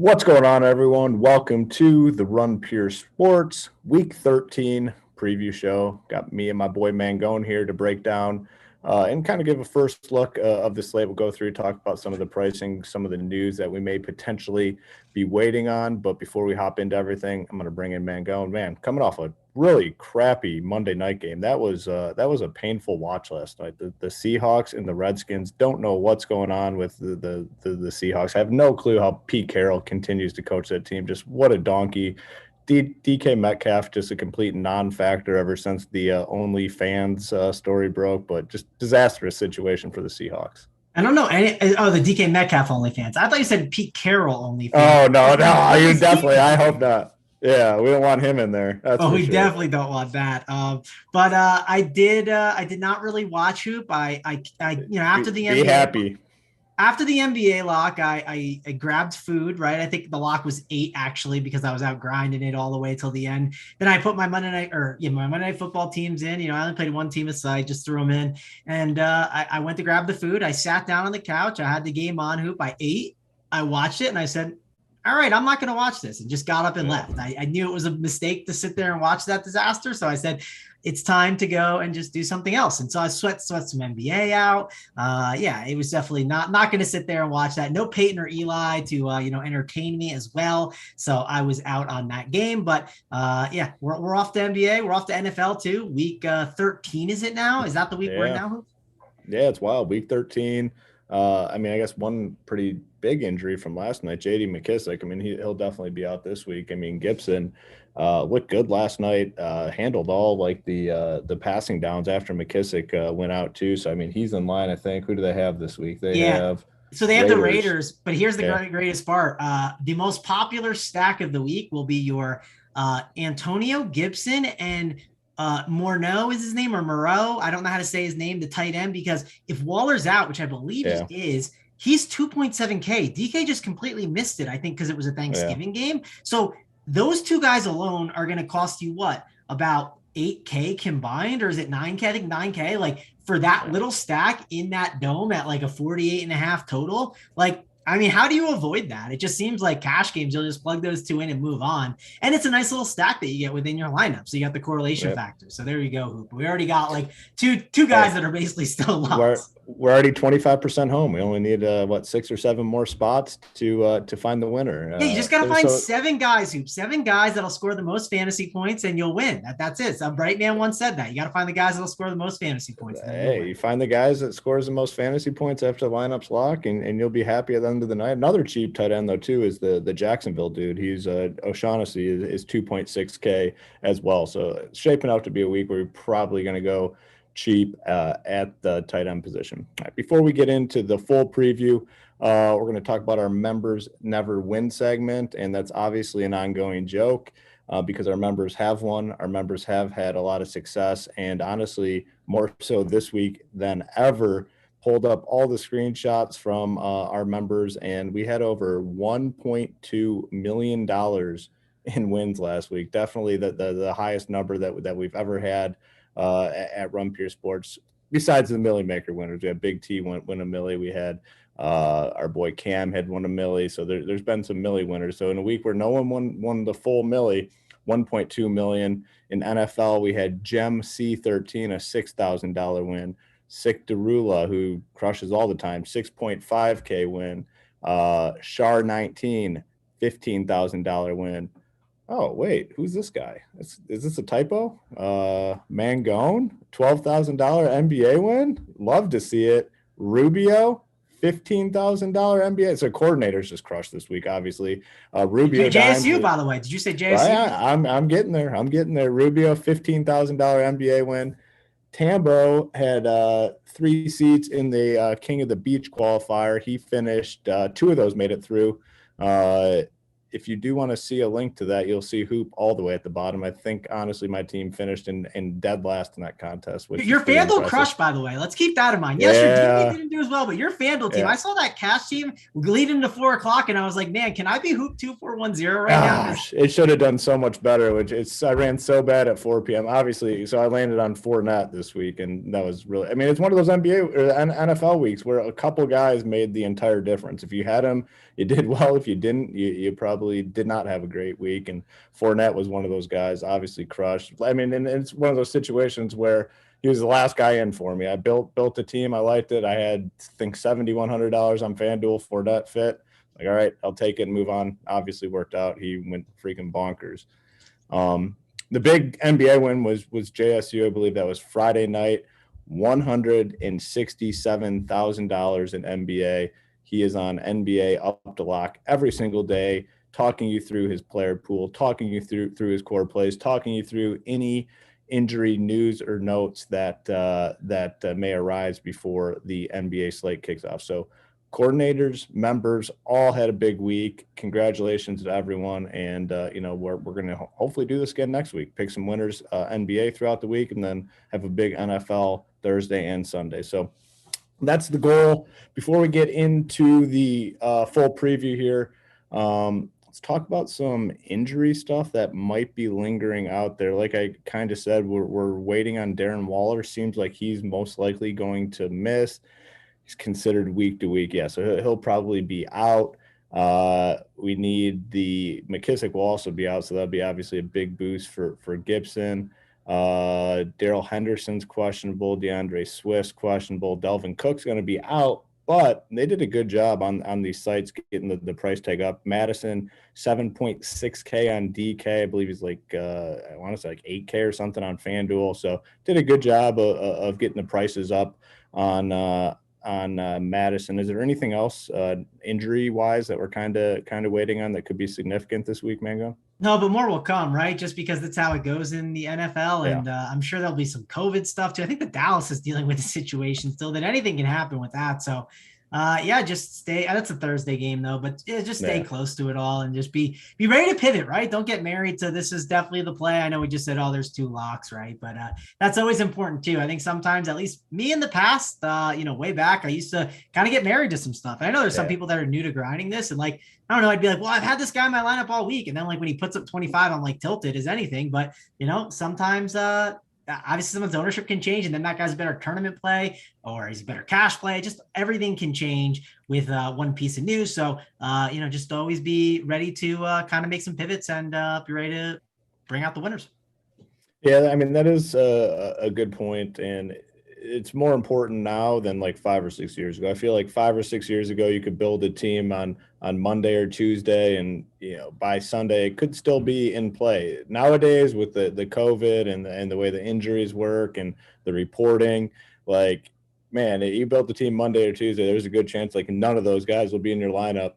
What's going on, everyone? Welcome to the Run Pure Sports Week 13 preview show. Got me and my boy Mangone here to break down and kind of give a first look of the slate. We'll go through, talk about some of the pricing, some of the news that we may potentially be waiting on. But before we hop into everything, I'm going to bring in Mangone. Man, coming off a really crappy Monday night game. That was a painful watch last night. The Seahawks and the Redskins don't know what's going on with the Seahawks. I have no clue how Pete Carroll continues to coach that team. Just what a donkey. DK Metcalf just a complete non-factor ever since the OnlyFans story broke, but just disastrous situation for the Seahawks. I don't know the DK Metcalf OnlyFans. I thought you said Pete Carroll OnlyFans. Oh no, What you is he definitely. I doing? hope not. Yeah, we don't want him in there. That's Oh, for we sure. definitely don't want that. I did not really watch hoop. After the Be NBA happy. after the NBA lock, I grabbed food, right? I think the lock was 8 actually because I was out grinding it all the way till the end. Then I put my my Monday night football teams in. I only played one team aside, just threw them in, and I went to grab the food. I sat down on the couch. I had the game on hoop. I ate. I watched it, and I said, all right, I'm not going to watch this, and just got up and Yeah. left. I knew it was a mistake to sit there and watch that disaster. So I said, it's time to go and just do something else. And so I sweat some NBA out. Yeah, it was definitely not going to sit there and watch that. No Peyton or Eli to entertain me as well. So I was out on that game. But yeah, we're off to NBA. We're off to NFL too. Week 13 is it now? Is that the week we're in Yeah. now? Yeah, it's wild. Week 13. I guess one pretty big injury from last night, JD McKissick. He'll definitely be out this week. Gibson looked good last night, handled all like the passing downs after McKissick went out too. So, he's in line, I think. Who do they have this week? They Yeah. have So they have the Raiders. Raiders, but here's the Yeah. greatest part. The most popular stack of the week will be your Antonio Gibson and Morneau is his name, or Moreau. I don't know how to say his name, the tight end, because if Waller's out, which I believe he Yeah. is, he's 2.7K. DK just completely missed it, I think, because it was a Yeah. Thanksgiving game. So those two guys alone are going to cost you what? About 8K combined, or is it 9K? I think 9K. Like for that little stack in that dome at like a 48 and a half total, like how do you avoid that? It just seems like cash games. You'll just plug those two in and move on. And it's a nice little stack that you get within your lineup. So you got the correlation Yeah. factor. So there you go, Hoop. We already got like two guys Hey, that are basically still we're locks. we're already 25% home. We only need 6 or 7 more spots to find the winner. Yeah, you just got to find 7 guys, Hoop. 7 guys that'll score the most fantasy points and you'll win. That's it. Some bright man once said that. You got to find the guys that'll score the most fantasy points and then you'll win. You find the guys that scores the most fantasy points after the lineups lock, and you'll be happy at the end of the night. Another cheap tight end though too is the Jacksonville dude. He's O'Shaughnessy is 2.6K as well. So it's shaping out to be a week where we're probably going to go cheap at the tight end position. All right, before we get into the full preview, we're going to talk about our members never win segment, and that's obviously an ongoing joke. Because our members have won. Our members have had a lot of success, and honestly, more so this week than ever. Pulled up all the screenshots from our members, and we had over $1.2 million in wins last week. Definitely the highest number that we've ever had at Run Pure Sports. Besides the Millie Maker winners, we had Big T win a millie. We had our boy Cam had won a millie. So there's been some millie winners. So in a week where no one won the full millie, 1.2 million. In NFL, we had Gem C13, a $6,000 win. Sick Derula, who crushes all the time, 6.5K win. Shar 19, $15,000 win. Oh, wait, who's this guy? Is this a typo? Mangone, $12,000 NBA win. Love to see it. Rubio, $15,000 NBA. So coordinators just crushed this week, obviously. Rubio Dimes. JSU, by the way. Did you say Right, JSU? I'm getting there. I'm getting there. Rubio, $15,000 NBA win. Tambo had 3 seats in the King of the Beach qualifier. He finished 2 of those made it through. if you do want to see a link to that, you'll see Hoop all the way at the bottom. I think honestly, my team finished in dead last in that contest, which Your is pretty FanDuel impressive. crush, by the way. Let's keep that in mind. Yes, your DK didn't do as well, but your FanDuel team, I saw that cash team leading to 4 o'clock, and I was like, man, can I be Hoop 2410 right now? It should have done so much better, I ran so bad at 4 p.m. Obviously, so I landed on Fournette this week, and that was really, I mean, it's one of those NBA or NFL weeks where a couple guys made the entire difference. If you had him, you did well. If you didn't, you probably did not have a great week. And Fournette was one of those guys, obviously crushed. I mean, and it's one of those situations where he was the last guy in for me. I built a team. I liked it. I had, I think, $7,100 on FanDuel. Fournette fit. Like, all right, I'll take it and move on. Obviously worked out. He went freaking bonkers. The big NBA win was JSU. I believe that was Friday night. $167,000 in NBA. He is on NBA Up to Lock every single day, talking you through his player pool, talking you through his core plays, talking you through any injury news or notes that may arise before the NBA slate kicks off. So coordinators, members all had a big week. Congratulations to everyone. And, we're going to hopefully do this again next week, pick some winners, NBA throughout the week, and then have a big NFL Thursday and Sunday. So that's the goal. Before we get into the full preview here, let's talk about some injury stuff that might be lingering out there. Like I kind of said, we're waiting on Darren Waller. Seems like he's most likely going to miss. He's considered week to week. Yeah, so he'll probably be out. We need McKissick will also be out, so that'll be obviously a big boost for Gibson. Darrell Henderson's questionable. DeAndre Swift's questionable. Delvin Cook's going to be out, but they did a good job on these sites getting the price tag up. Madison, 7.6K on DK. I believe he's like, I want to say like 8K or something on FanDuel. So did a good job of getting the prices up on Madison. Is there anything else injury-wise that we're kind of waiting on that could be significant this week, Mango? No, but more will come, right? Just because that's how it goes in the NFL. And I'm sure there'll be some COVID stuff too. I think the Dallas is dealing with the situation still, that anything can happen with that. So just stay. That's a Thursday game though, but just stay close to it all and just be ready to pivot, right? Don't get married to this is definitely the play. I know we just said, there's 2 locks, right? But that's always important too. I think sometimes, at least me in the past, way back, I used to kind of get married to some stuff. I know there's some people that are new to grinding this, and like, I don't know, I'd be like, well, I've had this guy in my lineup all week. And then like when he puts up 25, I'm like tilted as anything. But sometimes obviously someone's ownership can change, and then that guy's a better tournament play or he's a better cash play. Just everything can change with one piece of news. So, just always be ready to kind of make some pivots and be ready to bring out the winners. Yeah, I mean, that is a good point. And it's more important now than like 5 or 6 years ago. I feel like 5 or 6 years ago, you could build a team on Monday or Tuesday, and by Sunday it could still be in play. Nowadays, with the COVID and the way the injuries work and the reporting, like, man, you built the team Monday or Tuesday, there's a good chance like none of those guys will be in your lineup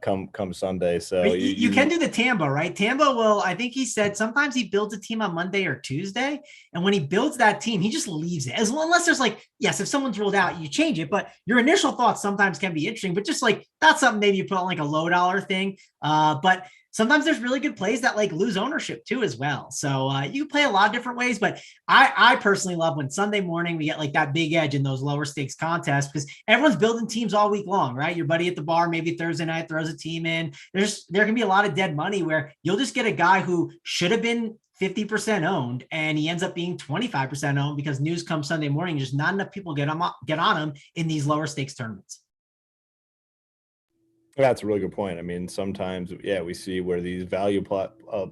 come Sunday. So you can do the Tambo, right? Tambo will, I think he said sometimes he builds a team on Monday or Tuesday. And when he builds that team, he just leaves it. Unless there's like, yes, if someone's ruled out, you change it. But your initial thoughts sometimes can be interesting, but just like that's something maybe you put on like a low dollar thing. But sometimes there's really good plays that like lose ownership too as well. So you play a lot of different ways, but I personally love when Sunday morning we get like that big edge in those lower stakes contests, because everyone's building teams all week long, right? Your buddy at the bar, maybe Thursday night throws a team in. There can be a lot of dead money where you'll just get a guy who should have been 50% owned and he ends up being 25% owned because news comes Sunday morning. Just not enough people get on him in these lower stakes tournaments. That's a really good point. I mean, sometimes, we see where these value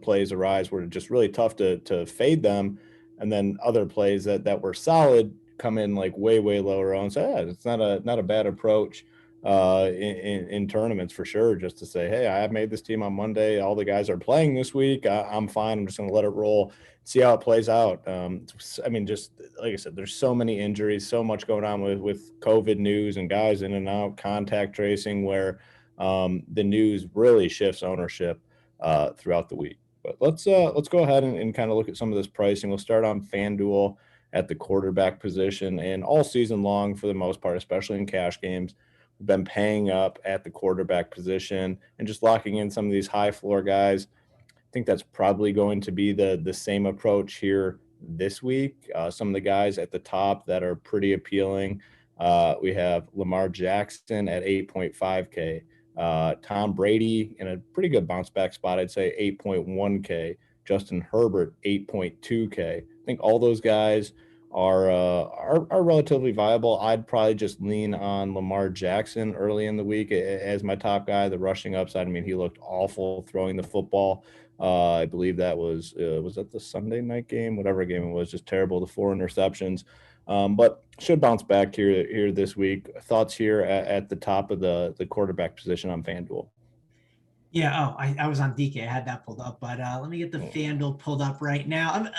plays arise where it's just really tough to fade them. And then other plays that were solid come in like way, way lower on. So it's not a bad approach in tournaments for sure. Just to say, hey, I have made this team on Monday. All the guys are playing this week. I'm fine. I'm just going to let it roll, see how it plays out. I mean, just like I said, there's so many injuries, so much going on with COVID news and guys in and out, contact tracing, where the news really shifts ownership throughout the week. But let's go ahead and kind of look at some of this pricing. We'll start on FanDuel at the quarterback position, and all season long for the most part, especially in cash games, been paying up at the quarterback position and just locking in some of these high floor guys. I think that's probably going to be the same approach here this week. Some of the guys at the top that are pretty appealing. We have Lamar Jackson at 8.5K. Tom Brady in a pretty good bounce back spot, I'd say 8.1K. Justin Herbert 8.2K. I think all those guys are relatively viable. I'd probably just lean on Lamar Jackson early in the week as my top guy. The rushing upside, I mean, he looked awful throwing the football. I believe that was that the Sunday night game, whatever game it was, just terrible. The 4 interceptions, but should bounce back here this week. Thoughts here at the top of the quarterback position on FanDuel. Yeah. Oh, I was on DK. I had that pulled up, but let me get the FanDuel pulled up right now.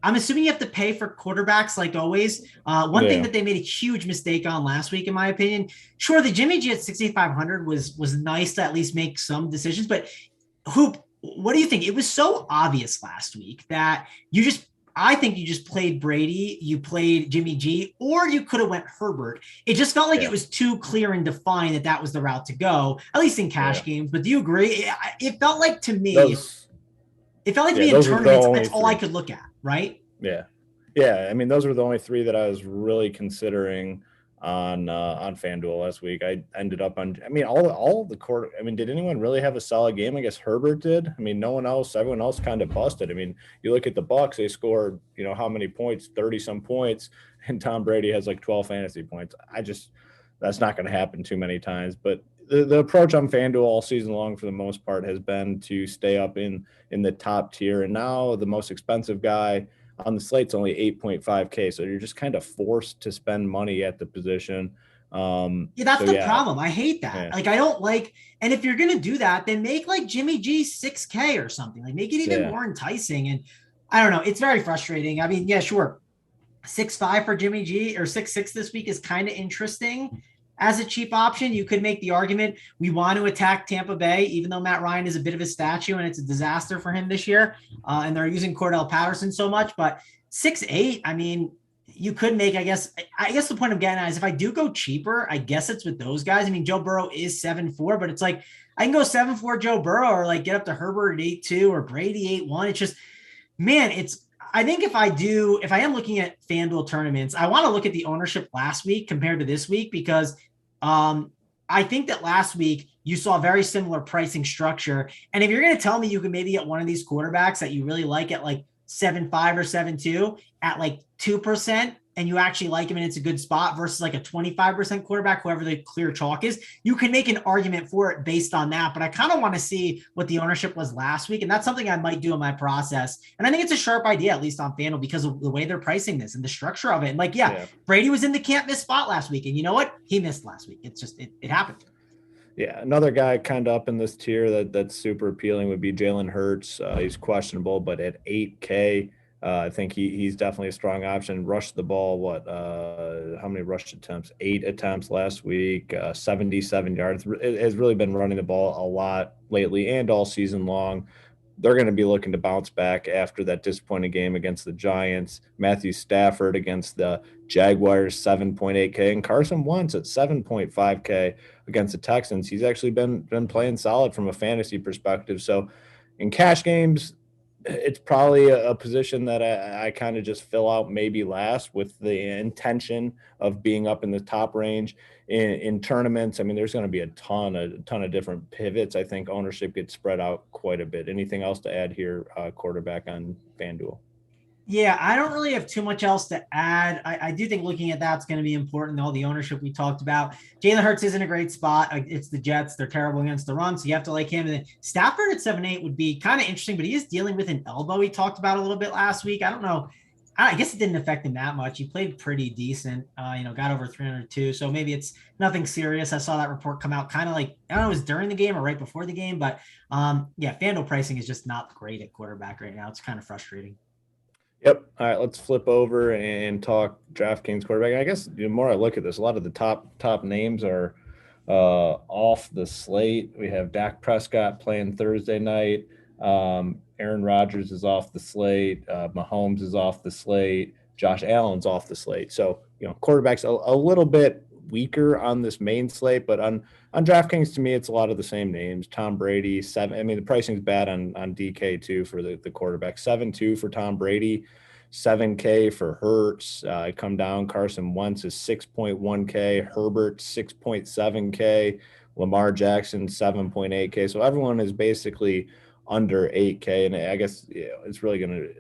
I'm assuming you have to pay for quarterbacks like always. One thing that they made a huge mistake on last week, in my opinion, sure, the Jimmy G at 6,500 was nice to at least make some decisions, but what do you think? It was so obvious last week that I think you just played Brady, you played Jimmy G, or you could have went Herbert. It just felt like it was too clear and defined that was the route to go, at least in cash games. But do you agree? It felt like to me, it felt like to me in tournaments, that's all I could look at, right? Yeah. Yeah. I mean, those were the only 3 that I was really considering on FanDuel last week. I ended up on, I mean, all the quarter. I mean, did anyone really have a solid game? I guess Herbert did. I mean, no one else, everyone else kind of busted. I mean, you look at the Bucks, they scored, how many points, 30 some points, and Tom Brady has like 12 fantasy points. That's not going to happen too many times. But the approach on FanDuel all season long, for the most part, has been to stay up in the top tier. And now the most expensive guy on the slate's only 8.5K. So you're just kind of forced to spend money at the position. That's the problem. I hate that. Yeah. Like, I don't like, and if you're going to do that, then make like Jimmy G 6K or something, like make it even more enticing. And I don't know. It's very frustrating. I mean, yeah, sure. 6.5 for Jimmy G or 6.6 this week is kind of interesting as a cheap option. You could make the argument we want to attack Tampa Bay, even though Matt Ryan is a bit of a statue and it's a disaster for him this year. And they're using Cordell Patterson so much, but 6.8, I mean, you could make, I guess the point I'm getting at is if I do go cheaper, I guess it's with those guys. I mean, Joe Burrow is 7.4, but it's like, I can go 7.4 Joe Burrow or like get up to Herbert at 8.2 or Brady 8.1. It's just, man, I think if I am looking at FanDuel tournaments, I want to look at the ownership last week compared to this week, because I think that last week you saw a very similar pricing structure. And if you're going to tell me you can maybe get one of these quarterbacks that you really like at like 7.5 or 7.2 at like 2%, and you actually like him and it's a good spot versus like a 25% quarterback, whoever the clear chalk is, you can make an argument for it based on that. But I kind of want to see what the ownership was last week. And that's something I might do in my process. And I think it's a sharp idea, at least on FanDuel, because of the way they're pricing this and the structure of it. And like, Brady was in the can't miss spot last week. And you know what? He missed last week. It's just, it happened. Yeah, another guy kind of up in this tier that's super appealing would be Jalen Hurts. He's questionable, but at 8K, I think he's definitely a strong option. Rushed the ball, how many rushed attempts? 8 attempts last week, 77 yards. It has really been running the ball a lot lately and all season long. They're going to be looking to bounce back after that disappointing game against the Giants. Matthew Stafford against the Jaguars, 7.8K, and Carson Wentz at 7.5K against the Texans. He's actually been playing solid from a fantasy perspective. So in cash games, it's probably a position that I kind of just fill out maybe last with the intention of being up in the top range in tournaments. I mean, there's going to be a ton of different pivots. I think ownership gets spread out quite a bit. Anything else to add here, quarterback on FanDuel? Yeah, I don't really have too much else to add. I do think looking at that's going to be important, all the ownership we talked about. Jalen Hurts is in a great spot. It's the Jets. They're terrible against the run, so you have to like him. And then Stafford at 7.8 would be kind of interesting, but he is dealing with an elbow he talked about a little bit last week. I don't know. I guess it didn't affect him that much. He played pretty decent, got over 302. So maybe it's nothing serious. I saw that report come out kind of like, I don't know, it was during the game or right before the game. But FanDuel pricing is just not great at quarterback right now. It's kind of frustrating. Yep. All right, let's flip over and talk DraftKings quarterback. I guess the more I look at this, a lot of the top names are off the slate. We have Dak Prescott playing Thursday night. Aaron Rodgers is off the slate. Mahomes is off the slate. Josh Allen's off the slate. So, quarterbacks a little bit weaker on this main slate, but on DraftKings, to me, it's a lot of the same names. Tom Brady, 7. I mean, the pricing's bad on DK too for the quarterback. 7-2 for Tom Brady, 7K for Hurts. Come down. Carson Wentz is 6.1K. Herbert 6.7K. Lamar Jackson 7.8K. So everyone is basically under 8K, and I guess it's really going to.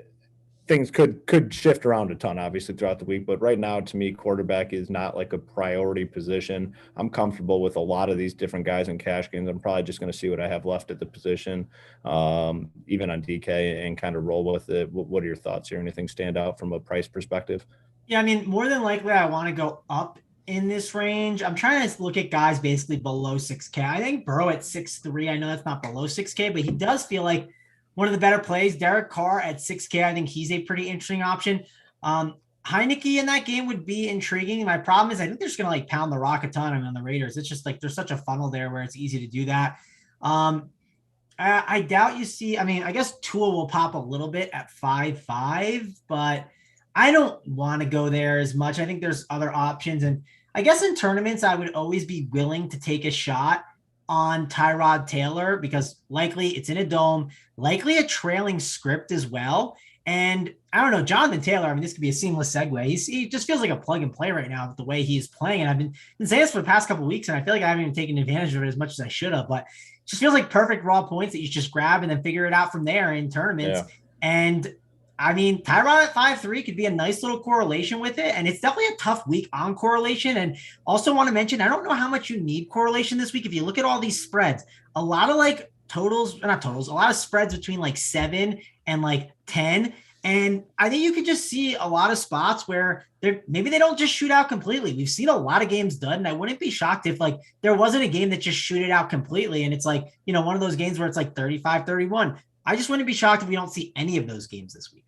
Things could shift around a ton, obviously, throughout the week. But right now, to me, quarterback is not like a priority position. I'm comfortable with a lot of these different guys in cash games. I'm probably just going to see what I have left at the position, even on DK, and kind of roll with it. What are your thoughts here? Anything stand out from a price perspective? Yeah, I mean, more than likely, I want to go up in this range. I'm trying to look at guys basically below 6K. I think Burrow at 6'3". I know that's not below 6K, but he does feel like one of the better plays. Derek Carr at 6K. I think he's a pretty interesting option. Heineke in that game would be intriguing. My problem is I think they're just going to like pound the rock a ton on the Raiders. It's just like there's such a funnel there where it's easy to do that. I doubt you see. I mean, I guess Tua will pop a little bit at 5.5, but I don't want to go there as much. I think there's other options. And I guess in tournaments, I would always be willing to take a shot on Tyrod Taylor because likely it's in a dome, likely a trailing script as well. And I don't know, Jonathan Taylor, I mean, this could be a seamless segue. He just feels like a plug and play right now with the way he's playing. And I've been saying this for the past couple of weeks, and I feel like I haven't even taken advantage of it as much as I should have, but it just feels like perfect raw points that you just grab and then figure it out from there in tournaments. Yeah. And I mean, Tyrod at 5.3 could be a nice little correlation with it. And it's definitely a tough week on correlation. And also want to mention, I don't know how much you need correlation this week. If you look at all these spreads, a lot of like totals, not totals, a lot of spreads between like 7 and like 10. And I think you could just see a lot of spots where maybe they don't just shoot out completely. We've seen a lot of games done. And I wouldn't be shocked if like there wasn't a game that just shoot it out completely. And it's like, you know, one of those games where it's like 35-31. I just wouldn't be shocked if we don't see any of those games this week.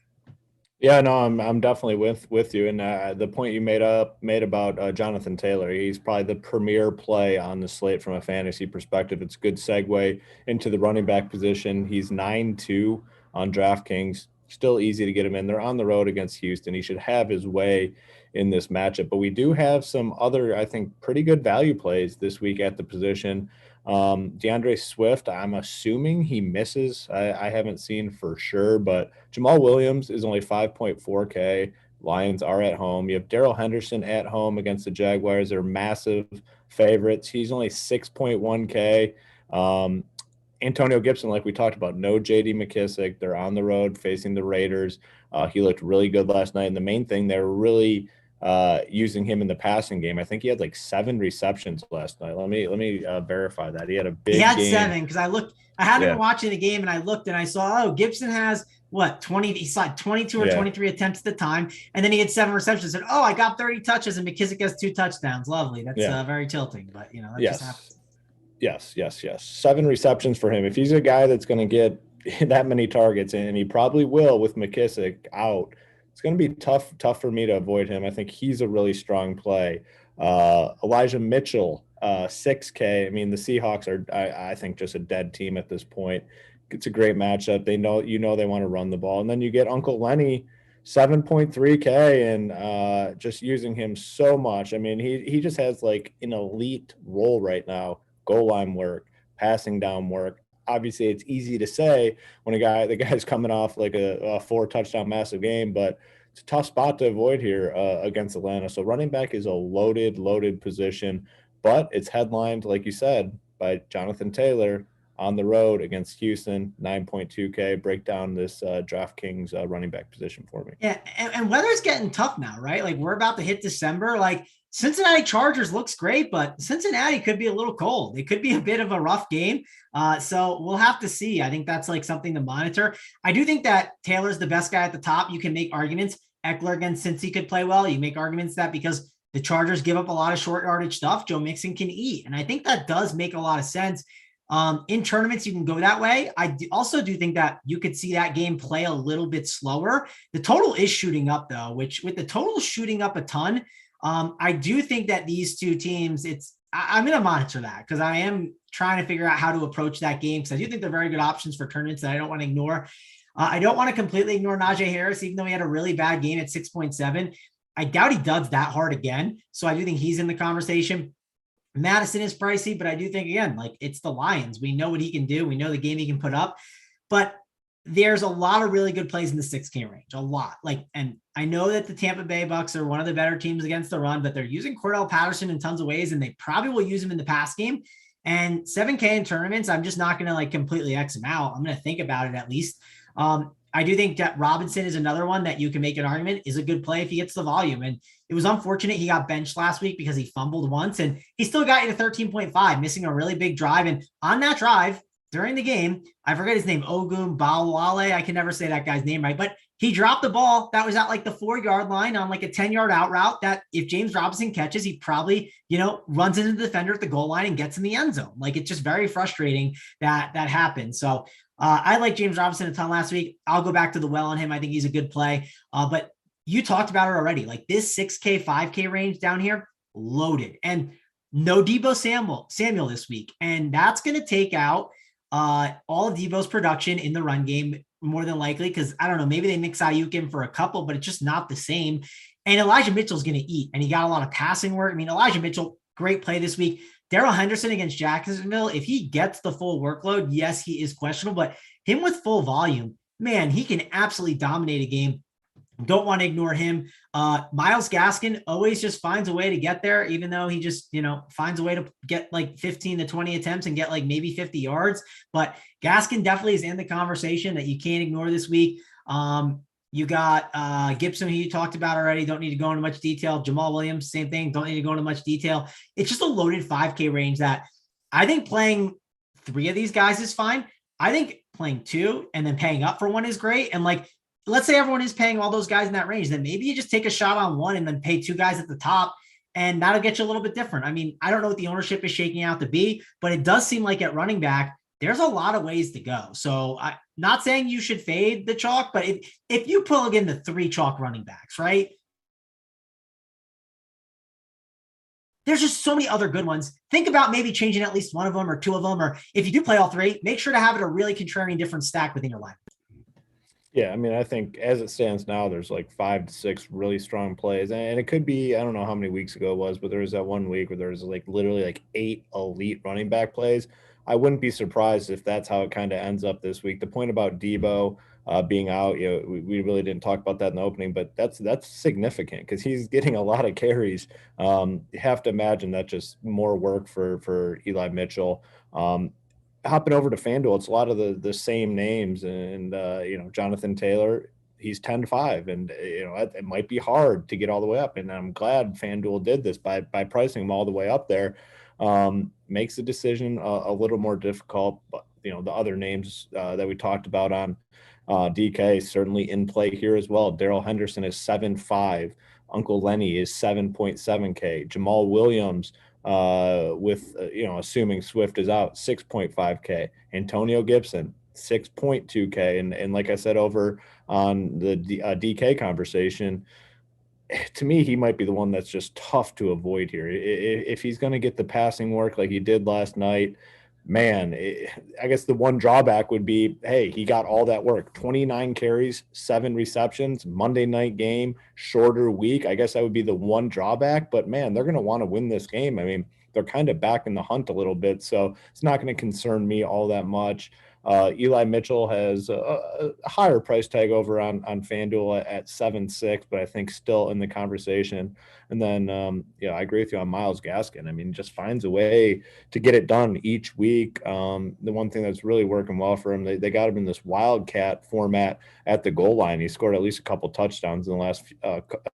Yeah, no, I'm definitely with you. And the point you made about Jonathan Taylor, he's probably the premier play on the slate from a fantasy perspective. It's a good segue into the running back position. He's 9-2 on DraftKings. Still easy to get him in. They're on the road against Houston. He should have his way in this matchup. But we do have some other, I think, pretty good value plays this week at the position. DeAndre Swift, I'm assuming he misses. I haven't seen for sure, but Jamal Williams is only 5.4K. Lions are at home. You have Darrell Henderson at home against the Jaguars. They're massive favorites. He's only 6.1K. Antonio Gibson, like we talked about, no J.D. McKissick. They're on the road facing the Raiders. He looked really good last night. And the main thing, they're really using him in the passing game. I think he had like 7 receptions last night. Let me verify that. He had a big game. He had 7 because I hadn't been watching the game and I looked and I saw, Gibson has what, 20, he saw 22 or 23 attempts at the time. And then he had 7 receptions and I got 30 touches and McKissick has 2 touchdowns. Lovely. That's very tilting, but you know, that just happens. Yes. 7 receptions for him. If he's a guy that's going to get that many targets, and he probably will with McKissick out, it's going to be tough for me to avoid him. I think he's a really strong play. Elijah Mitchell, 6K. I mean, the Seahawks are, I think, just a dead team at this point. It's a great matchup. They know they want to run the ball. And then you get Uncle Lenny, 7.3K, and just using him so much. I mean, he just has like an elite role right now. Goal line work, passing down work. Obviously, it's easy to say when the guy's coming off like a 4 touchdown massive game, but it's a tough spot to avoid here against Atlanta. So running back is a loaded position, but it's headlined, like you said, by Jonathan Taylor on the road against Houston, 9.2K. Break down this DraftKings running back position for me. Yeah, and weather's getting tough now, right? Like we're about to hit December. Like Cincinnati Chargers looks great, but Cincinnati could be a little cold. It could be a bit of a rough game. So we'll have to see. I think that's like something to monitor. I do think that Taylor's the best guy at the top. You can make arguments. Eckler against Cincy could play well. You make arguments that because the Chargers give up a lot of short yardage stuff, Joe Mixon can eat. And I think that does make a lot of sense. In tournaments, you can go that way. I also do think that you could see that game play a little bit slower. The total is shooting up though, which with the total shooting up a ton, I do think that these two teams, I'm going to monitor that because I am trying to figure out how to approach that game because I do think they're very good options for tournaments that I don't want to ignore. I don't want to completely ignore Najee Harris, even though he had a really bad game at 6.7. I doubt he does that hard again. So I do think he's in the conversation. Madison is pricey, but I do think, again, like, it's the Lions. We know what he can do. We know the game he can put up, but there's a lot of really good plays in the 6K range, a lot. Like, and I know that the Tampa Bay Bucks are one of the better teams against the run, but they're using Cordell Patterson in tons of ways, and they probably will use him in the pass game. And 7K in tournaments, I'm just not going to like completely X him out. I'm going to think about it at least. I do think that Robinson is another one that you can make an argument is a good play if he gets the volume. And it was unfortunate he got benched last week because he fumbled once, and he still got you to 13.5, missing a really big drive. And on that drive during the game, I forget his name, Ogun Balwale. I can never say that guy's name right, but he dropped the ball that was at like the 4-yard line on like a 10-yard out route that if James Robinson catches, he probably, runs into the defender at the goal line and gets in the end zone. Like, it's just very frustrating that happened. So I like James Robinson a ton last week. I'll go back to the well on him. I think he's a good play. But you talked about it already. Like, this 6K, 5K range down here, loaded. And no Deebo Samuel this week. And that's going to take out all of Deebo's production in the run game, more than likely, because I don't know, maybe they mix Ayuk in for a couple, but it's just not the same. And Elijah Mitchell's going to eat, and he got a lot of passing work. I mean, Elijah Mitchell, great play this week. Darrell Henderson against Jacksonville, if he gets the full workload, yes, he is questionable, but him with full volume, man, he can absolutely dominate a game. Don't want to ignore him. Myles Gaskin always just finds a way to get there, even though he just, finds a way to get like 15 to 20 attempts and get like maybe 50 yards. But Gaskin definitely is in the conversation that you can't ignore this week. You got Gibson, who you talked about already. Don't need to go into much detail. Jamal Williams, same thing. Don't need to go into much detail. It's just a loaded 5K range that I think playing 3 of these guys is fine. I think playing 2 and then paying up for 1 is great. And like, let's say everyone is paying all those guys in that range, then maybe you just take a shot on 1 and then pay 2 guys at the top, and that'll get you a little bit different. I mean, I don't know what the ownership is shaking out to be, but it does seem like at running back, there's a lot of ways to go. So I'm not saying you should fade the chalk, but if you plug in the 3 chalk running backs, right? There's just so many other good ones. Think about maybe changing at least 1 of them or 2 of them, or if you do play all 3, make sure to have it a really contrarian different stack within your lineup. Yeah, I mean, I think as it stands now, there's like 5 to 6 really strong plays. And it could be, I don't know how many weeks ago it was, but there was that one week where there was like literally like 8 elite running back plays. I wouldn't be surprised if that's how it kind of ends up this week. The point about Deebo being out, we really didn't talk about that in the opening, but that's significant because he's getting a lot of carries. You have to imagine that's just more work for Eli Mitchell. Hopping over to FanDuel, it's a lot of the same names, and Jonathan Taylor, he's 10-5, and it might be hard to get all the way up, and I'm glad FanDuel did this by pricing him all the way up there. Makes the decision a little more difficult, but the other names that we talked about on DK certainly in play here as well. Darrell Henderson is 7.5. Uncle Lenny is 7.7K. Jamal Williams, with assuming Swift is out, 6.5K. Antonio Gibson, 6.2K. And like I said over on the DK conversation, to me, he might be the one that's just tough to avoid here. If he's going to get the passing work like he did last night, man, I guess the one drawback would be, hey, he got all that work, 29 carries, 7 receptions, Monday night game, shorter week. I guess that would be the one drawback, but man, they're going to want to win this game. I mean, they're kind of back in the hunt a little bit, so it's not going to concern me all that much. Eli Mitchell has a higher price tag over on FanDuel at 7.6, but I think still in the conversation. And then, I agree with you on Myles Gaskin. I mean, just finds a way to get it done each week. The one thing that's really working well for him, they got him in this wildcat format at the goal line. He scored at least a couple touchdowns in the last,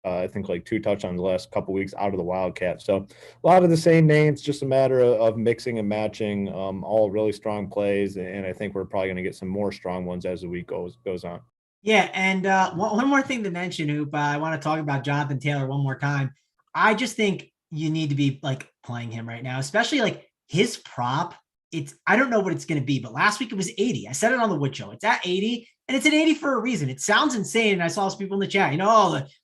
I think like 2 touchdowns the last couple weeks out of the wildcat. So a lot of the same names, just a matter of mixing and matching, all really strong plays. And I think we're probably going to get some more strong ones as the week goes on. Yeah, and one more thing to mention, Hoop. I want to talk about Jonathan Taylor one more time. I just think you need to be like playing him right now, especially like his prop. I don't know what it's going to be, but last week it was 80. I said it on the Wood Show. It's at 80, and it's at 80 for a reason. It sounds insane, and I saw some people in the chat,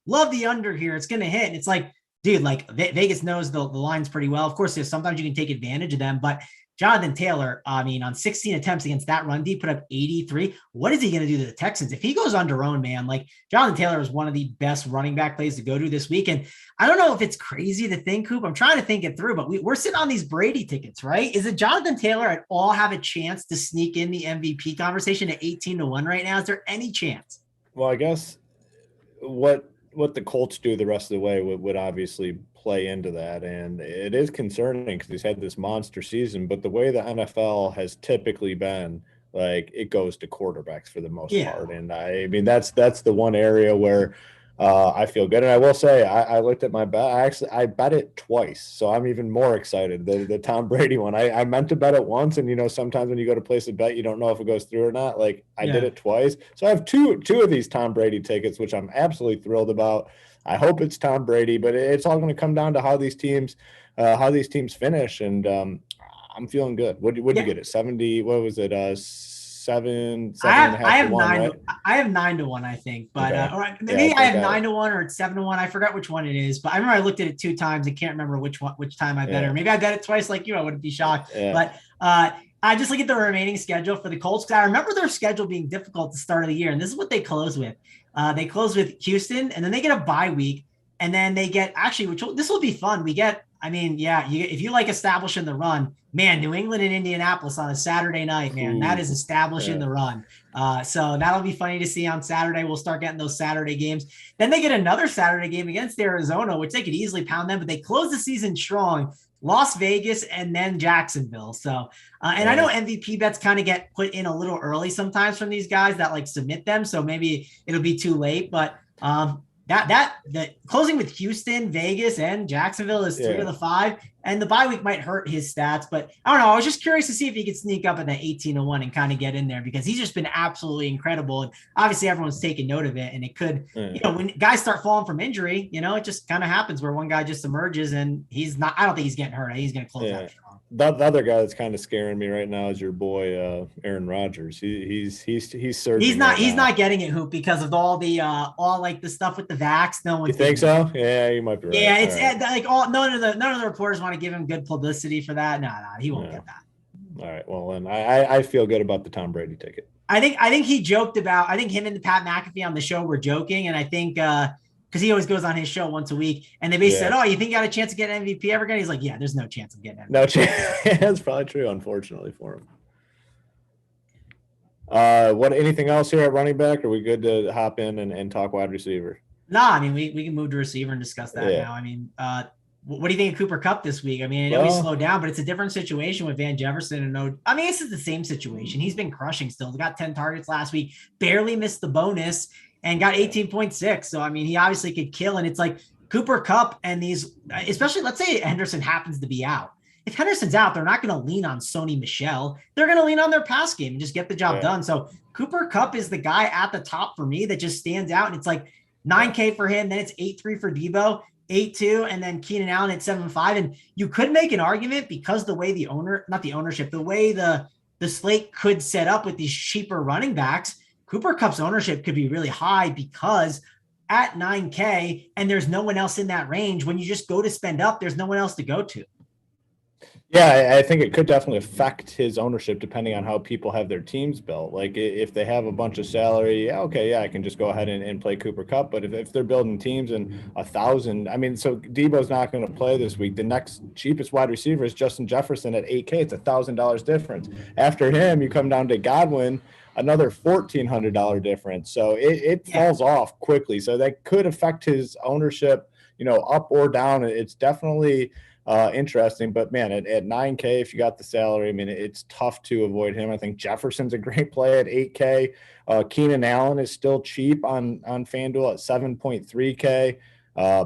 love the under here. It's going to hit, and it's like, dude, like Vegas knows the lines pretty well. Of course, there's sometimes you can take advantage of them, but Jonathan Taylor, I mean, on 16 attempts against that run D, put up 83. What is he going to do to the Texans? If he goes under own, man, like Jonathan Taylor is one of the best running back plays to go to this week. And I don't know if it's crazy to think, Coop. I'm trying to think it through, but we're sitting on these Brady tickets, right? Is it Jonathan Taylor at all have a chance to sneak in the MVP conversation at 18-1 right now? Is there any chance? Well, I guess what the Colts do the rest of the way would obviously play into that. And it is concerning because he's had this monster season, but the way the NFL has typically been, like, it goes to quarterbacks for the most part. And I mean, that's the one area where I feel good. And I will say, I looked at my bet. I bet it twice. So I'm even more excited. The Tom Brady one. I meant to bet it once. And, sometimes when you go to place a bet, you don't know if it goes through or not. Like, I did it twice. So I have two of these Tom Brady tickets, which I'm absolutely thrilled about. I hope it's Tom Brady, but it's all going to come down to how these teams finish. And I'm feeling good. What did you get it? 70, what was it? Seven and a half I have to one, 9 right? I have 9-1, I think, but Okay. or maybe I have 9-1 or it's 7-1. I forgot which one it is, but I remember I looked at it 2 times. I can't remember which time I bet it. Or maybe I bet it twice like you. I wouldn't be shocked. But I just look at the remaining schedule for the Colts because I remember their schedule being difficult at the start of the year, and this is what they close with. They close with Houston, and then they get a bye week, and then they get this will be fun. We get, I mean, if you like establishing the run, man, New England and Indianapolis on a Saturday night, man, that is establishing the run. So that'll be funny to see on Saturday. We'll start getting those Saturday games. Then they get another Saturday game against Arizona, which they could easily pound them, but they close the season strong. Las Vegas and then Jacksonville. So, and I know MVP bets kind of get put in a little early sometimes from these guys that like submit them. So maybe it'll be too late, but the closing with Houston, Vegas, and Jacksonville is 3 of the 5, and the bye week might hurt his stats. But I don't know. I was just curious to see if he could sneak up at that 18-1 and kind of get in there because he's just been absolutely incredible. And obviously, everyone's taking note of it. And it could, when guys start falling from injury, it just kind of happens where one guy just emerges and he's not. I don't think he's getting hurt. He's going to close out strong. The other guy that's kind of scaring me right now is your boy Aaron Rodgers. He's surging. He's not getting it, Hoop, because of all the stuff with the vax. No one. You think so? Yeah, you might be right. Yeah, it's like none of the reporters want to give him good publicity for that. No, he won't get that. All right. Well, then I feel good about the Tom Brady ticket. I think he joked about. I think him and Pat McAfee on the show were joking, and I think. Because he always goes on his show once a week, and they basically said, "Oh, you think you got a chance to get an MVP ever again?" He's like, "Yeah, there's no chance of getting MVP." No chance. That's probably true, unfortunately for him. Anything else here at running back? Are we good to hop in and talk wide receiver? No, I mean we can move to receiver and discuss that now. I mean, what do you think of Cooper Kupp this week? I mean, I know he slowed down, but it's a different situation with Van Jefferson and I mean, this is the same situation. He's been crushing still. He got 10 targets last week, barely missed the bonus. And got 18.6. So, I mean, he obviously could kill. And it's like Cooper Kupp and these, especially let's say Henderson happens to be out. If Henderson's out, they're not going to lean on Sony Michel. They're going to lean on their pass game and just get the job done. So Cooper Kupp is the guy at the top for me that just stands out. And it's like 9K for him. Then it's 8.3 for Debo, 8.2. And then Keenan Allen at 7.5. And you could make an argument because the way the way the slate could set up with these cheaper running backs, Cooper Kupp's ownership could be really high because at 9K and there's no one else in that range. When you just go to spend up, there's no one else to go to. Yeah, I think it could definitely affect his ownership depending on how people have their teams built. Like if they have a bunch of salary, I can just go ahead and play Cooper Kupp. But if they're building teams and 1,000, I mean, so Debo's not going to play this week. The next cheapest wide receiver is Justin Jefferson at 8K. It's $1,000 difference. After him, you come down to Godwin, another $1,400 difference. So it falls off quickly. So that could affect his ownership, up or down. It's definitely interesting, but man, at 9K, if you got the salary, I mean, it's tough to avoid him. I think Jefferson's a great play at 8K. Keenan Allen is still cheap on FanDuel at 7.3K.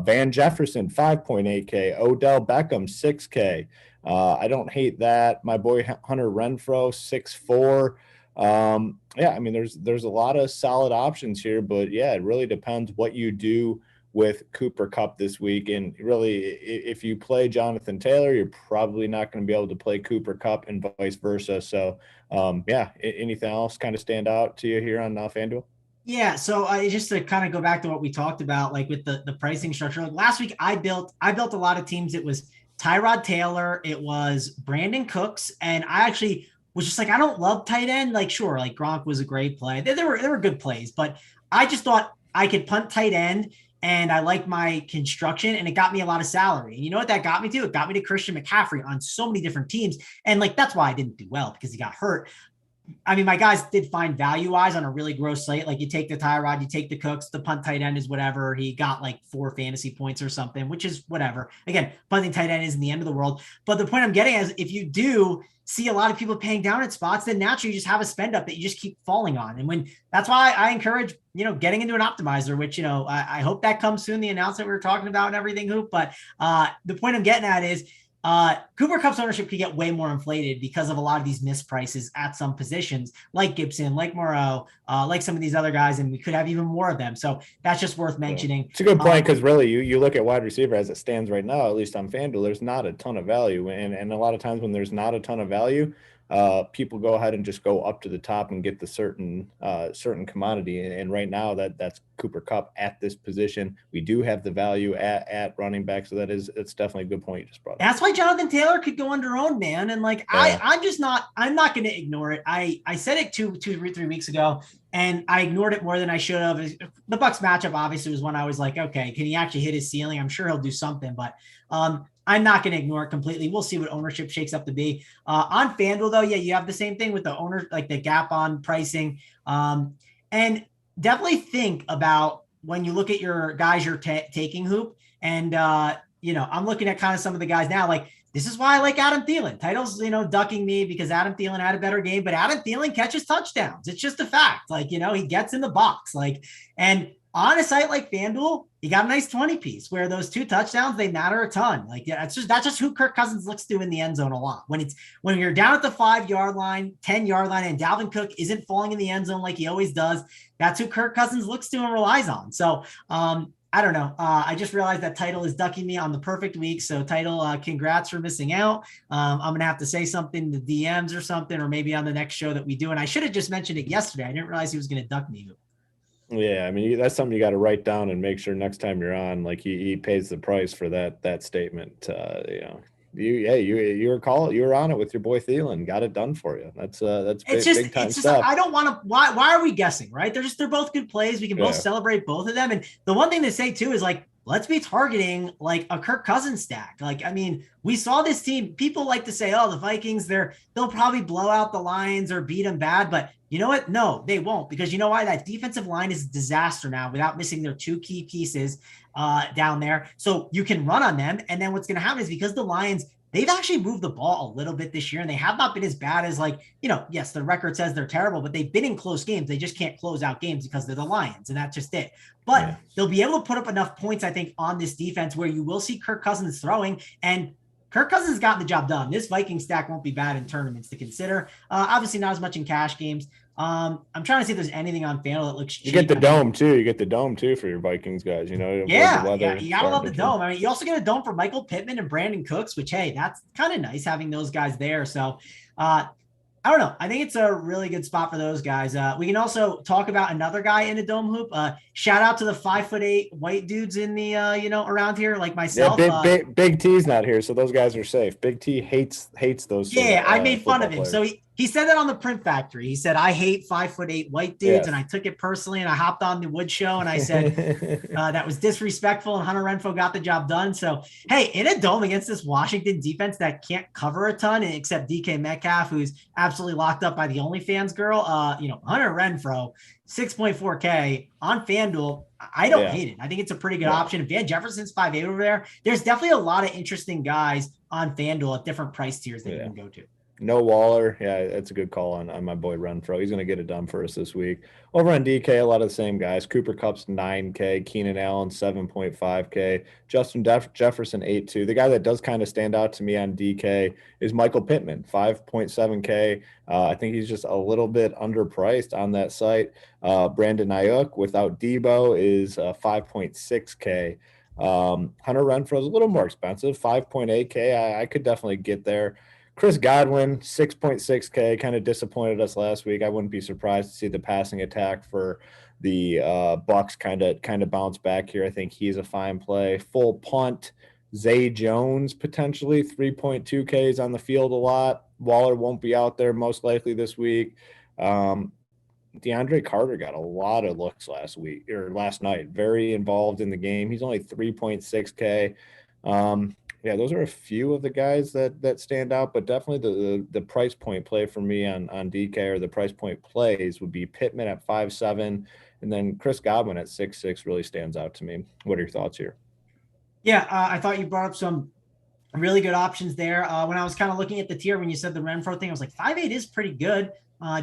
Van Jefferson, 5.8K. Odell Beckham, 6K. I don't hate that. My boy Hunter Renfrow, 6.4. I mean, there's a lot of solid options here, but it really depends what you do with Cooper Kupp this week. And really, if you play Jonathan Taylor, you're probably not going to be able to play Cooper Kupp and vice versa. So, anything else kind of stand out to you here on FanDuel? Yeah, so just to kind of go back to what we talked about, like with the pricing structure. Like last week, I built a lot of teams. It was Tyrod Taylor, it was Brandon Cooks, and I actually was just like, I don't love tight end. Like, sure, like Gronk was a great play. There were good plays, but I just thought I could punt tight end, and I like my construction, and it got me a lot of salary. And you know what that got me to? It got me to Christian McCaffrey on so many different teams, and like that's why I didn't do well because he got hurt. I mean, my guys did find value wise on a really gross slate. Like you take the Tyrod, you take the Cooks, the punt tight end is whatever. He got like 4 fantasy points or something, which is whatever. Again, punting tight end isn't the end of the world. But the point I'm getting is if you do see a lot of people paying down at spots, then naturally you just have a spend up that you just keep falling on. And when that's why I encourage, getting into an optimizer, which, I hope that comes soon, the announcement we were talking about and everything, Hoop. But the point I'm getting at is Cooper Cup's ownership could get way more inflated because of a lot of these misprices at some positions, like Gibson, like Moreau, like some of these other guys, and we could have even more of them. So that's just worth mentioning. It's a good point because really, you look at wide receiver as it stands right now, at least on FanDuel, there's not a ton of value, and a lot of times when there's not a ton of value, people go ahead and just go up to the top and get the certain commodity. And right now, that's Cooper Cup at this position. We do have the value at running back, so it's definitely a good point you just brought up. That's why Jonathan Taylor could go under own, man. And like Yeah. I'm not going to ignore it. I said it 3 weeks ago, and I ignored it more than I should have. The Bucks matchup obviously was one I was like, okay, can he actually hit his ceiling? I'm sure he'll do something, but I'm not going to ignore it completely. We'll see what ownership shakes up to be. On FanDuel, though, yeah, you have the same thing with the owner, like the gap on pricing. And definitely think about when you look at your guys you're taking, Hoop. And, I'm looking at kind of some of the guys now, like, this is why I like Adam Thielen. Title's, ducking me because Adam Thielen had a better game, but Adam Thielen catches touchdowns. It's just a fact. Like, he gets in the box. Like, and on a site like FanDuel, he got a nice 20 piece where those 2 touchdowns, they matter a ton. Like, yeah, that's just who Kirk Cousins looks to in the end zone a lot. When you're down at the 5-yard line, 10-yard line, and Dalvin Cook isn't falling in the end zone like he always does, that's who Kirk Cousins looks to and relies on. So, I don't know. I just realized that Title is ducking me on the perfect week. So Title, congrats for missing out. I'm going to have to say something to DMs or something, or maybe on the next show that we do. And I should have just mentioned it yesterday. I didn't realize he was going to duck me. Yeah, I mean that's something you got to write down and make sure next time you're on, like he pays the price for that statement. You were on it with your boy Thielen, got it done for you. That's big time stuff. I don't want to. Why are we guessing? Right? They're both good plays. We can both celebrate both of them. And the one thing to say too is like, let's be targeting like a Kirk Cousins stack. Like, I mean, we saw this team. People like to say, oh, the Vikings, they'll probably blow out the Lions or beat them bad, but you know what? No, they won't, because you know why? That defensive line is a disaster now without missing their 2 key pieces down there. So you can run on them. And then what's going to happen is because the Lions, they've actually moved the ball a little bit this year, and they have not been as bad as yes, the record says they're terrible, but they've been in close games. They just can't close out games because they're the Lions, and that's just it. But they'll be able to put up enough points, I think, on this defense where you will see Kirk Cousins throwing, and Kirk Cousins has gotten the job done. This Viking stack won't be bad in tournaments to consider. Obviously not as much in cash games. I'm trying to see if there's anything on FanDuel that looks cheap. You get the dome too. You get the dome too for your Vikings guys. You gotta love the dome. I mean, you also get a dome for Michael Pittman and Brandon Cooks, which, hey, that's kind of nice having those guys there. So I don't know. I think it's a really good spot for those guys. We can also talk about another guy in a dome hoop. Shout out to the 5'8" white dudes in the around here, like myself. Yeah, Big T's not here, so those guys are safe. Big T hates those. Yeah, I made fun of him. So he said that on the Print Factory. He said, I hate 5'8" white dudes. And I took it personally, and I hopped on the Wood Show and I said that was disrespectful, and Hunter Renfrow got the job done. So, hey, in a dome against this Washington defense that can't cover a ton, except DK Metcalf, who's absolutely locked up by the OnlyFans girl, Hunter Renfrow, 6.4K on FanDuel. I don't hate it. I think it's a pretty good option. Van Jefferson's 5'8" over there. There's definitely a lot of interesting guys on FanDuel at different price tiers that you can go to. No Waller. Yeah, that's a good call on my boy Renfrow. He's going to get it done for us this week. Over on DK, a lot of the same guys. Cooper Kupp's 9K, Keenan Allen 7.5K, Justin Jefferson 8.2. The guy that does kind of stand out to me on DK is Michael Pittman, 5.7K. I think he's just a little bit underpriced on that site. Brandon Ayuk without Debo is 5.6K. Hunter Renfrow is a little more expensive, 5.8K. I could definitely get there. Chris Godwin, 6.6K, kind of disappointed us last week. I wouldn't be surprised to see the passing attack for the Bucks kind of bounce back here. I think he's a fine play. Full punt, Zay Jones potentially 3.2Ks on the field a lot. Waller won't be out there most likely this week. DeAndre Carter got a lot of looks last night. Very involved in the game. He's only 3.6K. Yeah, those are a few of the guys that stand out, but definitely the price point play for me on DK, or the price point plays, would be Pittman at 5.7, and then Chris Godwin at 6.6 really stands out to me. What are your thoughts here? Yeah, I thought you brought up some really good options there. When I was kind of looking at the tier, when you said the Renfro thing, I was like, 5.8 is pretty good.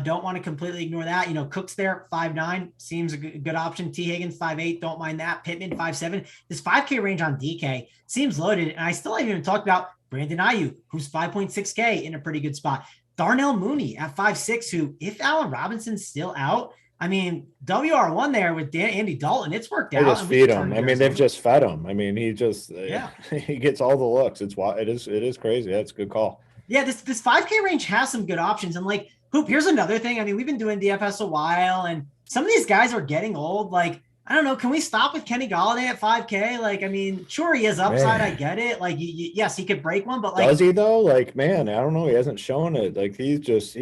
Don't want to completely ignore that. Cook's there, 5.9 seems a good option. T. Higgins, 5.8, don't mind that. Pittman, 5.7. This 5K range on DK seems loaded. And I still haven't even talked about Brandon Ayuk, who's 5.6K in a pretty good spot. Darnell Mooney at 5.6, who, if Allen Robinson's still out, I mean, WR1 there with Andy Dalton, it's worked out. They just feed him. I mean, they've just fed him. I mean, he just he gets all the looks. It is crazy. That's a good call. Yeah, this 5K range has some good options. And like, Hoop, here's another thing. I mean, we've been doing DFS a while, and some of these guys are getting old. Like, I don't know, can we stop with Kenny Golladay at 5K? Like, I mean, sure, he has upside. Man. I get it. Like, yes, he could break one, but like, does he though? Like, man, I don't know. He hasn't shown it. Like, he's just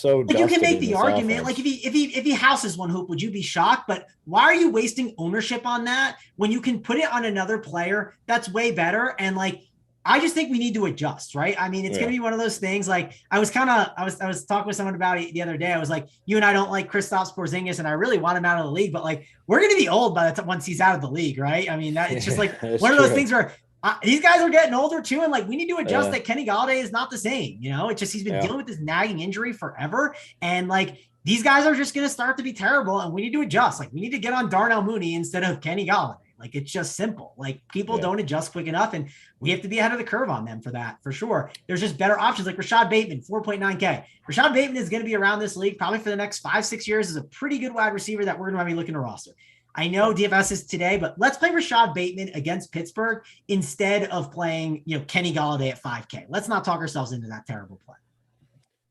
so. Like, you can make the argument. Offense. Like, if he houses one, Hoop, would you be shocked? But why are you wasting ownership on that when you can put it on another player that's way better? And like, I just think we need to adjust, right? I mean, it's going to be one of those things. Like, I was talking with someone about it the other day. I was like, you and I don't like Kristaps Porzingis, and I really want him out of the league, but like, we're going to be old by the time once he's out of the league, right? I mean, it's just like one of those things where these guys are getting older too, and like, we need to adjust that Kenny Golladay is not the same. It's just he's been dealing with this nagging injury forever, and like, these guys are just going to start to be terrible, and we need to adjust. Like, we need to get on Darnell Mooney instead of Kenny Golladay. Like, it's just simple. Like, people don't adjust quick enough, and we have to be ahead of the curve on them for that, for sure. There's just better options like Rashad Bateman, 4.9K. Rashad Bateman is going to be around this league probably for the next 5-6 years as a pretty good wide receiver that we're going to be looking to roster. I know DFS is today, but let's play Rashad Bateman against Pittsburgh instead of playing, Kenny Golladay at 5K. Let's not talk ourselves into that terrible play.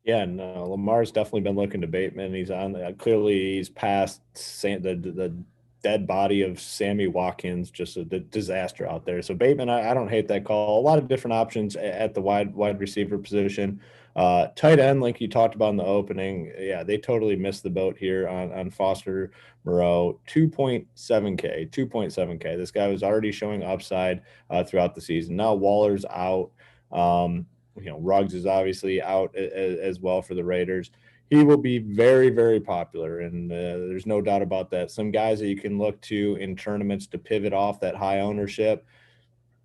Yeah, no, Lamar's definitely been looking to Bateman. He's on clearly he's past the dead body of Sammy Watkins, just a disaster out there. So Bateman, I don't hate that call. A lot of different options at the wide receiver position. Tight end, like you talked about in the opening, yeah, they totally missed the boat here on Foster Moreau. 2.7K. This guy was already showing upside throughout the season. Now Waller's out. Ruggs is obviously out as well for the Raiders. He will be very, very popular, and there's no doubt about that. Some guys that you can look to in tournaments to pivot off that high ownership.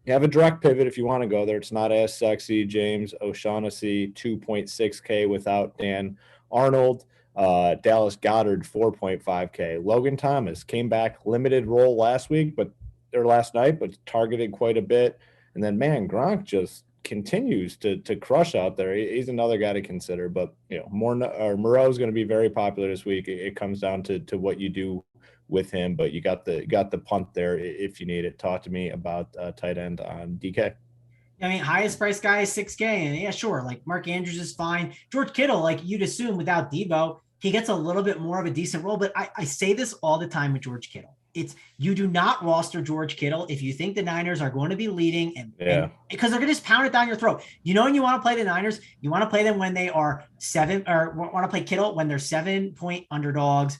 You have a direct pivot if you want to go there. It's not as sexy. James O'Shaughnessy, 2.6K without Dan Arnold. Dallas Goedert, 4.5K. Logan Thomas came back, limited role last night, but targeted quite a bit. And then, man, Gronk just continues to crush out there. He's another guy to consider, but Moreau is going to be very popular this week. It comes down to what you do with him, but you got the punt there if you need it. Talk to me about tight end on DK. I mean, highest price guy is 6K, and yeah, sure, like Mark Andrews is fine. George Kittle, like you'd assume without Debo, he gets a little bit more of a decent role, but I say this all the time with George Kittle. You do not roster George Kittle if you think the Niners are going to be leading and because they're going to just pound it down your throat. When you want to play the Niners, you want to play them when they are 7, or want to play Kittle when they're 7-point underdogs.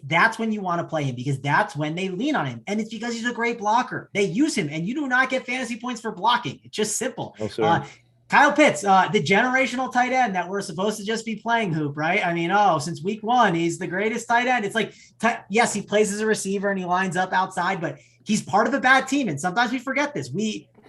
That's when you want to play him, because that's when they lean on him. And it's because he's a great blocker. They use him, and you do not get fantasy points for blocking. It's just simple. Kyle Pitts, the generational tight end that we're supposed to just be playing, Hoop, right? I mean, since week 1, he's the greatest tight end. It's like, yes, he plays as a receiver and he lines up outside, but he's part of a bad team. And sometimes we forget this.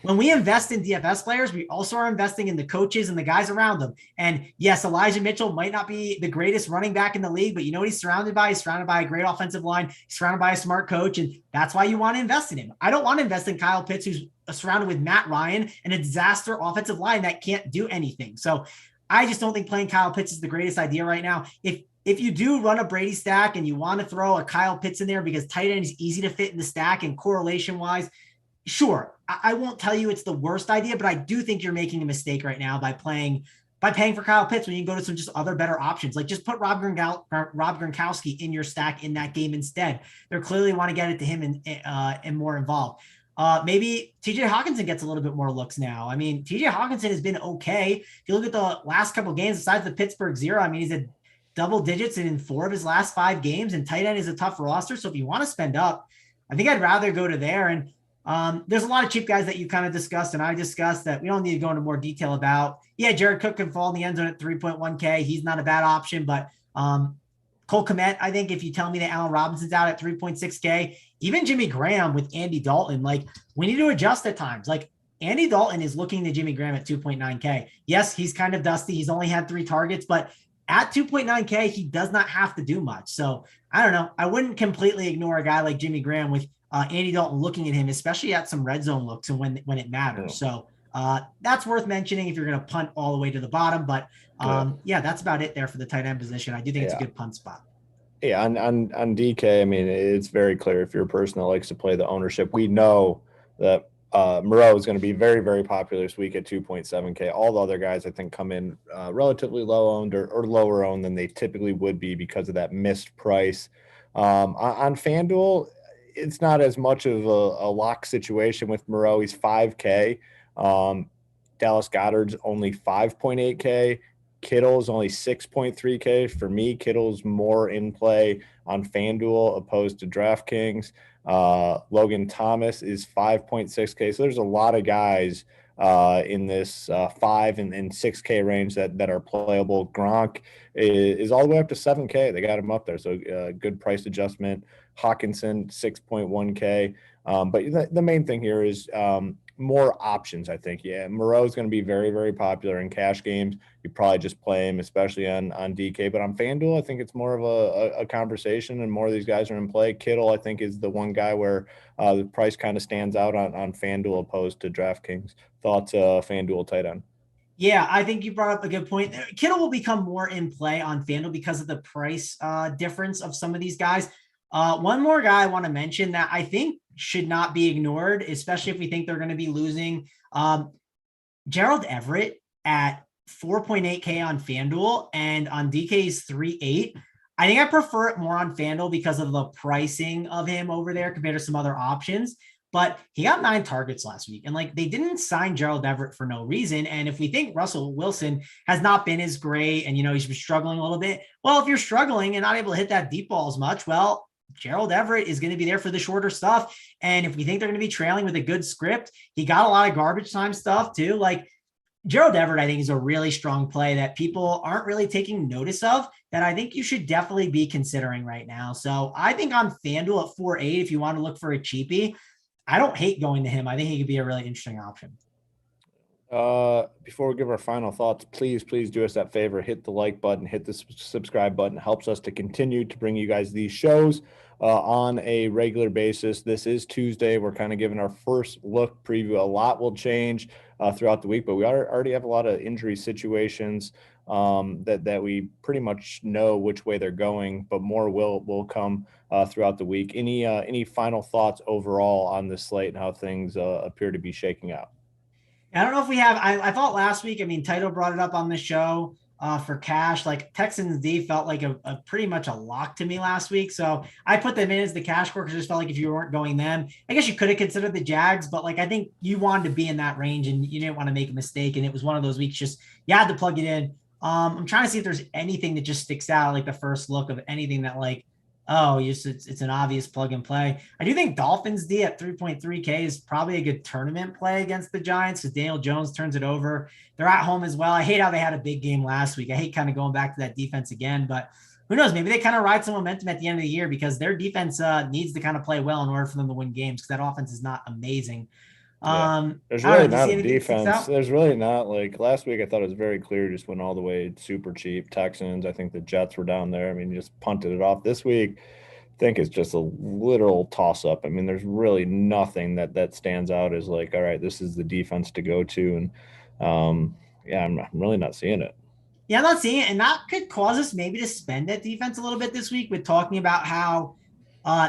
When we invest in DFS players, we also are investing in the coaches and the guys around them. And yes, Elijah Mitchell might not be the greatest running back in the league, but you know what he's surrounded by? He's surrounded by a great offensive line. He's surrounded by a smart coach. And that's why you want to invest in him. I don't want to invest in Kyle Pitts, who's surrounded with Matt Ryan and a disaster offensive line that can't do anything. So I just don't think playing Kyle Pitts is the greatest idea right now. If you do run a Brady stack and you want to throw a Kyle Pitts in there because tight end is easy to fit in the stack and correlation wise, sure, I won't tell you it's the worst idea, but I do think you're making a mistake right now by paying for Kyle Pitts when you can go to some just other better options. Like just put Rob Gronkowski in your stack in that game instead. They clearly want to get it to him and more involved. Maybe TJ Hawkinson gets a little bit more looks now. I mean, TJ Hawkinson has been okay. If you look at the last couple of games, besides the Pittsburgh 0, I mean, he's at double digits in 4 of his last 5 games, and tight end is a tough roster. So if you want to spend up, I think I'd rather go to there. And there's a lot of cheap guys that you kind of discussed and I discussed that we don't need to go into more detail about. Yeah, Jared Cook can fall in the end zone at 3.1K. He's not a bad option, but Cole Kmet, I think if you tell me that Allen Robinson's out at 3.6K, even Jimmy Graham with Andy Dalton, like we need to adjust at times. Like Andy Dalton is looking to Jimmy Graham at 2.9K. Yes, he's kind of dusty. He's only had 3 targets, but at 2.9K, he does not have to do much. So I don't know. I wouldn't completely ignore a guy like Jimmy Graham with Andy Dalton looking at him, especially at some red zone looks and when it matters. So that's worth mentioning if you're going to punt all the way to the bottom. But yeah, that's about it there for the tight end position. I do think it's a good punt spot. Yeah, on DK, I mean, it's very clear if you're a person that likes to play the ownership. We know that Moreau is going to be very, very popular this week at 2.7K. All the other guys, I think, come in relatively low owned or lower owned than they typically would be because of that missed price. On FanDuel, it's not as much of a lock situation with Moreau. He's 5K. Dallas Goedert's only 5.8K. Kittle's only 6.3K. For me, Kittle's more in play on FanDuel opposed to DraftKings. Logan Thomas is 5.6K. So there's a lot of guys in this 5 and 6K range that are playable. Gronk is all the way up to 7K. They got him up there. So good price adjustment. Hawkinson, 6.1K. But the main thing here is more options, I think. Yeah, Moreau is going to be very, very popular in cash games. You probably just play him, especially on DK. But on FanDuel, I think it's more of a conversation, and more of these guys are in play. Kittle, I think, is the one guy where the price kind of stands out on FanDuel opposed to DraftKings. Thoughts, FanDuel tight end? Yeah, I think you brought up a good point. Kittle will become more in play on FanDuel because of the price difference of some of these guys. One more guy I want to mention that I think should not be ignored, especially if we think they're going to be losing. Gerald Everett at 4.8K on FanDuel and on DK's 3.8. I think I prefer it more on FanDuel because of the pricing of him over there compared to some other options. But he got 9 targets last week. And like they didn't sign Gerald Everett for no reason. And if we think Russell Wilson has not been as great and, he's been struggling a little bit. Well, if you're struggling and not able to hit that deep ball as much, well, Gerald Everett is going to be there for the shorter stuff. And if we think they're going to be trailing with a good script, he got a lot of garbage time stuff too. Like Gerald Everett, I think, is a really strong play that people aren't really taking notice of that I think you should definitely be considering right now. So I think on FanDuel at 4.8, if you want to look for a cheapie, I don't hate going to him. I think he could be a really interesting option. Before we give our final thoughts, please do us that favor, hit the like button, hit the subscribe button. It helps us to continue to bring you guys these shows on a regular basis. This is Tuesday. We're kind of giving our first look preview. A lot will change throughout the week, but we already have a lot of injury situations that we pretty much know which way they're going, but more will come throughout the week. Any final thoughts overall on this slate and how things appear to be shaking out? I don't know if we have. I thought last week, Tito brought it up on the show for cash. Like Texans D felt like a pretty much a lock to me last week. So I put them in as the cash score because I just felt like if you weren't going them, I guess you could have considered the Jags, but like I think you wanted to be in that range and you didn't want to make a mistake. And it was one of those weeks just you had to plug it in. I'm trying to see if there's anything that just sticks out, like the first look of anything that like, oh, it's an obvious plug and play. I do think Dolphins D at 3.3K is probably a good tournament play against the Giants because Daniel Jones turns it over. They're at home as well. I hate how they had a big game last week. I hate kind of going back to that defense again, but who knows? Maybe they kind of ride some momentum at the end of the year because their defense needs to kind of play well in order for them to win games because that offense is not amazing. There's really not a defense. There's really not, like last week I thought it was very clear, just went all the way super cheap. Texans, I think the Jets were down there. I mean, you just punted it off. This week I think it's just a literal toss up. I mean, there's really nothing that stands out as like, all right, this is the defense to go to. And I'm really not seeing it. Yeah, I'm not seeing it. And that could cause us maybe to spend that defense a little bit this week with talking about how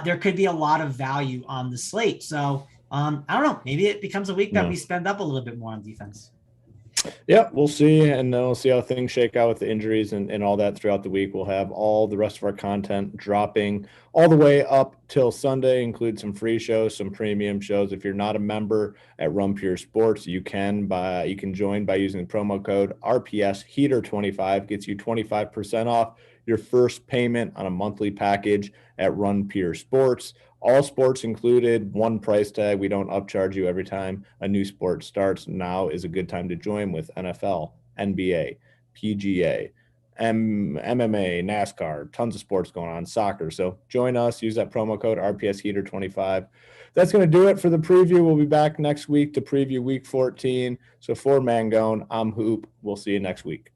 there could be a lot of value on the slate. So I don't know. Maybe it becomes a week that No. we spend up a little bit more on defense. Yeah, we'll see. And then we'll see how things shake out with the injuries and all that throughout the week. We'll have all the rest of our content dropping all the way up till Sunday, include some free shows, some premium shows. If you're not a member at Run Pure Sports, you can join by using the promo code RPS Heater 25, gets you 25% off your first payment on a monthly package at Run Pure Sports. All sports included, one price tag. We don't upcharge you every time a new sport starts. Now is a good time to join with NFL, NBA, PGA, MMA, NASCAR, tons of sports going on, soccer. So join us, use that promo code RPS Heater 25. That's going to do it for the preview. We'll be back next week to preview week 14. So for Mangone, I'm Hoop. We'll see you next week.